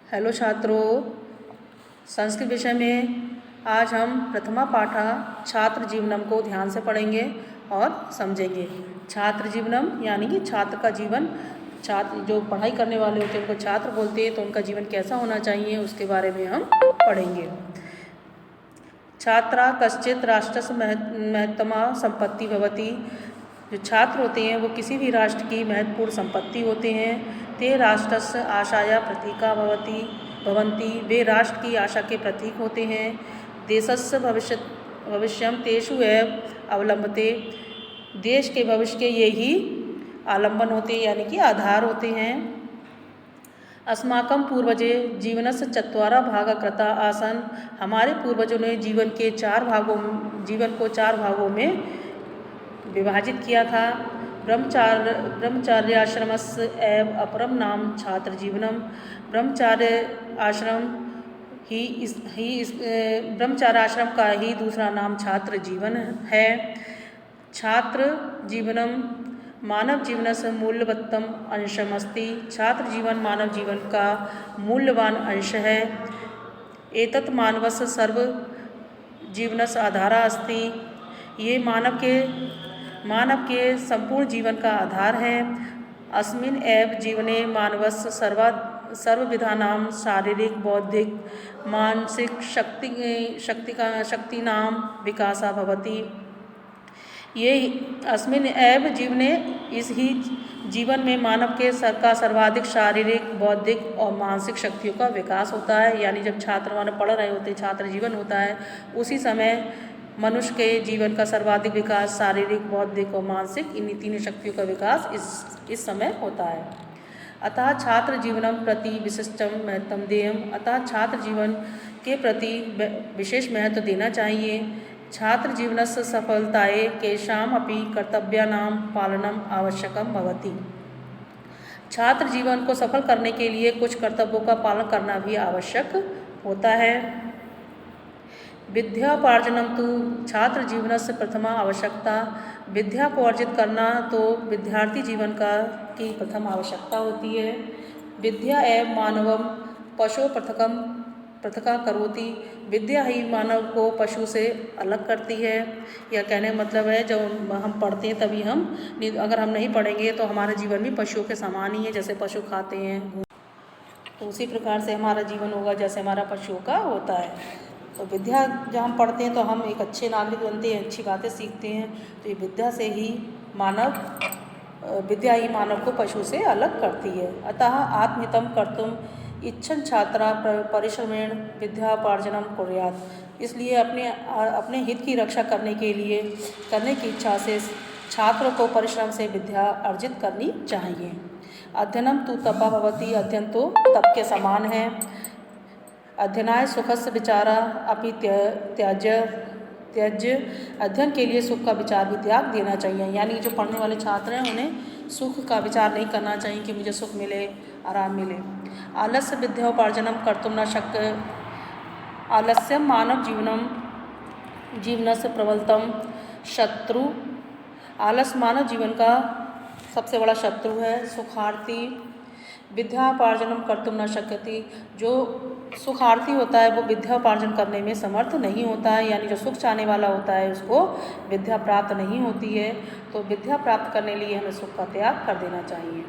Hello छात्रों, संस्कृत विषय में आज हम प्रथमा पाठा छात्र जीवनम को ध्यान से पढ़ेंगे और समझेंगे। छात्र जीवनम यानी कि छात्र का जीवन, छात्र जो पढ़ाई करने वाले होते हैं उनको छात्र बोलते हैं, तो उनका जीवन कैसा होना चाहिए उसके बारे में हम पढ़ेंगे। छात्रा कश्चित राष्ट्रस्य महत्तमा संपत्ति भवति। जो छात्र होते हैं वो किसी भी राष्ट्र की महत्वपूर्ण संपत्ति होते हैं। ते राष्ट्रस्य आशाया प्रतीका भवन्ति। वे राष्ट्र की आशा के प्रतीक होते हैं। देशस्य भविष्यम तेषु एव अवलंबते। देश के भविष्य के ये ही आलंबन होते हैं यानी कि आधार होते हैं। अस्माकं पूर्वजे जीवनस्य चत्वारः भागा कृता आसन्। हमारे पूर्वजों ने जीवन को चार भागों में विभाजित किया था। ब्रह्मचार्याश्रमस्य एव अपरम नाम छात्र जीवनम। ब्रह्मचार्य आश्रम का ही दूसरा नाम छात्र जीवन है। छात्र जीवनम मानव जीवन से मूल्यवत्तम अंशमस्ति। छात्र जीवन मानव जीवन का मूल्यवान अंश है। एतत् मानवस्य सर्व जीवनस्य आधारा अस्ति। ये मानव के संपूर्ण जीवन का आधार है। अस्मिन् एव जीवने मानवस्य सर्वविधानां शारीरिक बौद्धिक मानसिक शक्तीनां विकासः भवति। ये अस्मिन् एव जीवने, इस ही जीवन में मानव के सर्वाधिक शारीरिक बौद्धिक और मानसिक शक्तियों का विकास होता है। यानी जब छात्र पढ़ रहे होते हैं, छात्र जीवन होता है, उसी समय मनुष्य के जीवन का सर्वाधिक विकास शारीरिक बौद्धिक और मानसिक इन्हीं तीनों शक्तियों का विकास इस समय होता है। अतः छात्र जीवनम प्रति विशिष्टम महत्वम देयम। अतः छात्र जीवन के प्रति विशेष महत्व देना चाहिए। छात्र जीवनस्य सफलताये केषाम् अपि कर्तव्यानां पालनम आवश्यकम भवति। छात्र जीवन को सफल करने के लिए कुछ कर्तव्यों का पालन करना भी आवश्यक होता है। विद्यापार्जनम तो छात्र जीवनस्य प्रथमा आवश्यकता। विद्या को अर्जित करना तो विद्यार्थी जीवन की प्रथम आवश्यकता होती है। विद्या एव मानवम पशु पृथका करोति। विद्या ही मानव को पशु से अलग करती है। यह कहने का मतलब है जब हम पढ़ते हैं तभी अगर हम नहीं पढ़ेंगे तो हमारा जीवन भी पशुओं के समान ही है। जैसे पशु खाते हैं तो उसी प्रकार से हमारा जीवन होगा जैसे हमारा पशुओं का होता है। तो विद्या जब हम पढ़ते हैं तो हम एक अच्छे नागरिक बनते हैं, अच्छी बातें सीखते हैं। तो ये विद्या ही मानव को पशु से अलग करती है। अतः आत्महितं कर्तुम इच्छन छात्रा परिश्रमेण विद्यापार्जनम कुर्यात्। इसलिए अपने हित की रक्षा करने की इच्छा से छात्रों को परिश्रम से विद्या अर्जित करनी चाहिए। अध्ययनम तु तपः भवति। अध्ययन तो तप के समान है। अध्ययनाय सुखस्य विचारा अपि त्यज्य। अध्ययन के लिए सुख का विचार भी त्याग देना चाहिए। यानी जो पढ़ने वाले छात्र हैं उन्हें सुख का विचार नहीं करना चाहिए कि मुझे सुख मिले, आराम मिले। आलस्य विद्योपार्जनम कर्तुम न शक्य। आलस्यम मानव जीवनस्य प्रबलतम शत्रु। आलस मानव जीवन का सबसे बड़ा शत्रु है। सुखार्थी विद्यापार्जनम कर्तुम न शक्यति। जो सुखार्थी होता है वो विद्यापार्जन करने में समर्थ नहीं होता है। यानी जो सुख चाहने वाला होता है उसको विद्या प्राप्त नहीं होती है। तो विद्या प्राप्त करने लिए हमें सुख का त्याग कर देना चाहिए।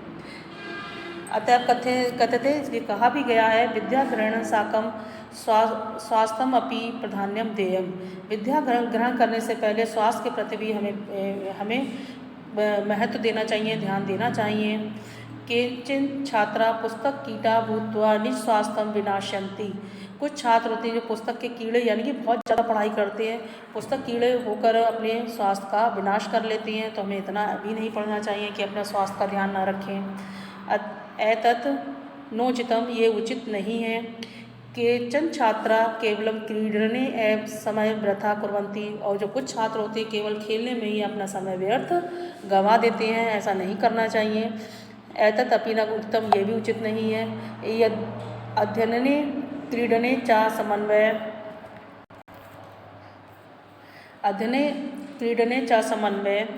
अतः कथ्यते, इसलिए कहा भी गया है, विद्या ग्रहण साकम स्वास्थ्यम अपि प्राधान्यम देयम। विद्या ग्रहण करने से पहले स्वास्थ्य के प्रति भी हमें महत्व देना चाहिए, ध्यान देना चाहिए। केचिन छात्रा पुस्तक कीटा भूत्वा निज स्वास्थ्यम विनाशयन्ति। कुछ छात्र होते हैं जो पुस्तक के कीड़े यानी कि बहुत ज़्यादा पढ़ाई करते हैं, पुस्तक कीड़े होकर अपने स्वास्थ्य का विनाश कर लेते हैं। तो हमें इतना भी नहीं पढ़ना चाहिए कि अपना स्वास्थ्य का ध्यान ना रखें। एतत् नोचितम, ये उचित नहीं है। केचन छात्रा केवलम क्रीडने एव समय वृथा कुर्वन्ति। और जो कुछ छात्र होते हैं केवल खेलने में ही अपना समय व्यर्थ गंवा देते हैं, ऐसा नहीं करना चाहिए। एतत् अपि न उत्तम, ये भी उचित नहीं है। यद अध्ययने क्रीडने च समन्वय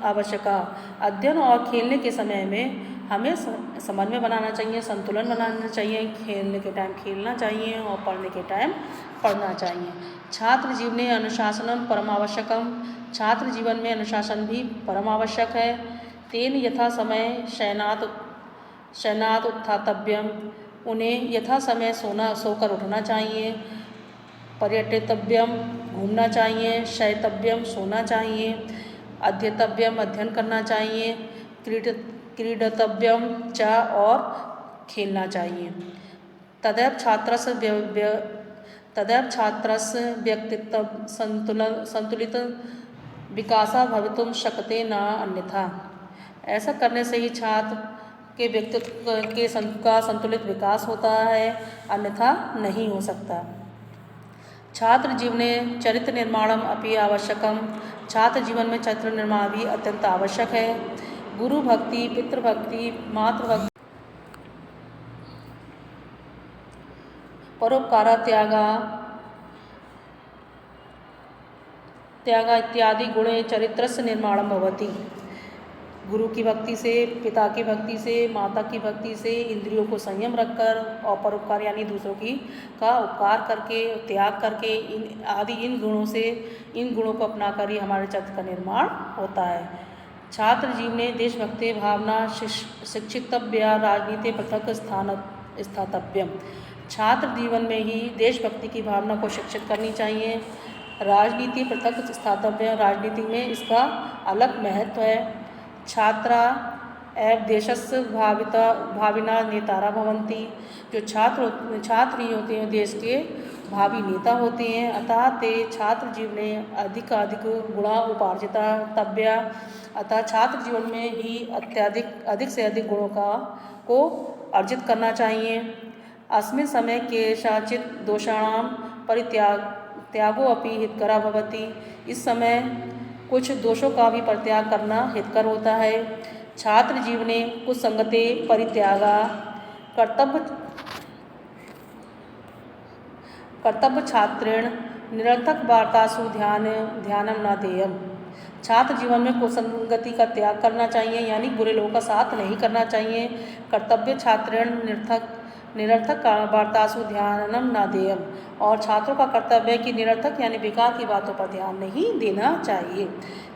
आवश्यका। अध्ययन और खेलने के समय में हमें समन्वय बनाना चाहिए, संतुलन बनाना चाहिए, खेलने के टाइम खेलना चाहिए और पढ़ने के टाइम पढ़ना चाहिए। छात्र जीवने अनुशासनम परम आवश्यकम, छात्र जीवन में अनुशासन भी परम आवश्यक है। तेन यथा समय शयनात् उत्थातव्यम, उन्हें यथा समय सोकर उठना चाहिए। पर्यटितव्यम, घूमना चाहिए। शयितव्यम, सोना चाहिए। अध्येतव्यम, अध्ययन करना चाहिए। क्रीडितव्यम च, और खेलना चाहिए। तदैव छात्रस्य व्यक्तित्व संतुलित विकासा भवितुम शक्यते न अन्यथा। ऐसा करने से ही छात्र के व्यक्तित्व का संतुलित विकास होता है, अन्यथा नहीं हो सकता। छात्र जीवने चरित्र निर्माणम अपि आवश्यकम, छात्र जीवन में चरित्र निर्माण भी अत्यंत आवश्यक है। गुरु भक्ति, पितृभक्ति, मातृभक्ति, परोपकार, त्यागा इत्यादि गुणे चरित्रस्य निर्माणम भवति। गुरु की भक्ति से, पिता की भक्ति से, माता की भक्ति से, इंद्रियों को संयम रखकर और परोपकार यानी दूसरों का उपकार करके, त्याग करके, इन गुणों को अपनाकर ही हमारे चरित्र का निर्माण होता है। छात्र जीवने देशभक्ति भावना शिक्षितव्या, राजनीति पृथक स्थातव्यम, छात्र जीवन में ही देशभक्ति की भावना को शिक्षित करनी चाहिए। राजनीति पृथक स्थातव्य, राजनीति में इसका अलग महत्व है। छात्रा एवं देशस्य भाविना नेतारा भवन्ति, जो छात्र ही होते हैं देश के भावी नेता होते हैं। अतः ते छात्र जीवने अधिक गुणा उपार्जिता तव्या, अतः छात्र जीवन में ही अधिक से अधिक गुणों को अर्जित करना चाहिए। अस्मिन् समय केषाचित् दोषाणां त्यागो अपि हितकरा भवति, इस समय कुछ दोषों का भी परित्याग करना हितकर होता है। छात्र जीवने कुसंगते परित्यागा, कर्तव्य छात्रेण निरर्थक वार्तासु ध्यानम न देयम, छात्र जीवन में कुसंगति का त्याग करना चाहिए, यानी बुरे लोगों का साथ नहीं करना चाहिए। कर्तव्य छात्रेण निरर्थक वार्तासु ध्यानम न देयम, और छात्रों का कर्तव्य है कि निरर्थक यानी बेकार की बातों पर ध्यान नहीं देना चाहिए।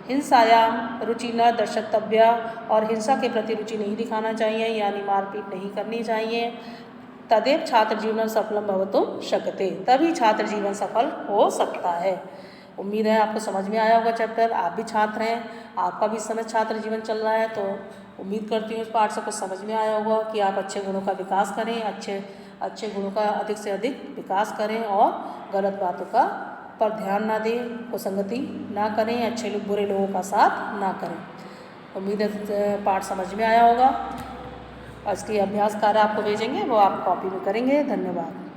हिंसायाम रुचि न दर्शतव्या, और हिंसा के प्रति रुचि नहीं दिखाना चाहिए, यानी मारपीट नहीं करनी चाहिए। तदेव छात्र जीवन सफलम भवितुम शक्यते, तभी छात्र जीवन सफल हो सकता है। उम्मीद है आपको समझ में आया होगा चैप्टर। आप भी छात्र हैं, आपका भी इस समय छात्र जीवन चल रहा है, तो उम्मीद करती हूँ इस पाठ से कुछ समझ में आया होगा कि आप अच्छे गुणों का विकास करें, अच्छे गुणों का अधिक से अधिक विकास करें और गलत बातों पर ध्यान ना दें, कुसंगति ना करें, अच्छे बुरे लोगों का साथ ना करें। उम्मीद है पाठ समझ में आया होगा। आज की अभ्यास कार्य आपको भेजेंगे, वो आप कॉपी में करेंगे। धन्यवाद।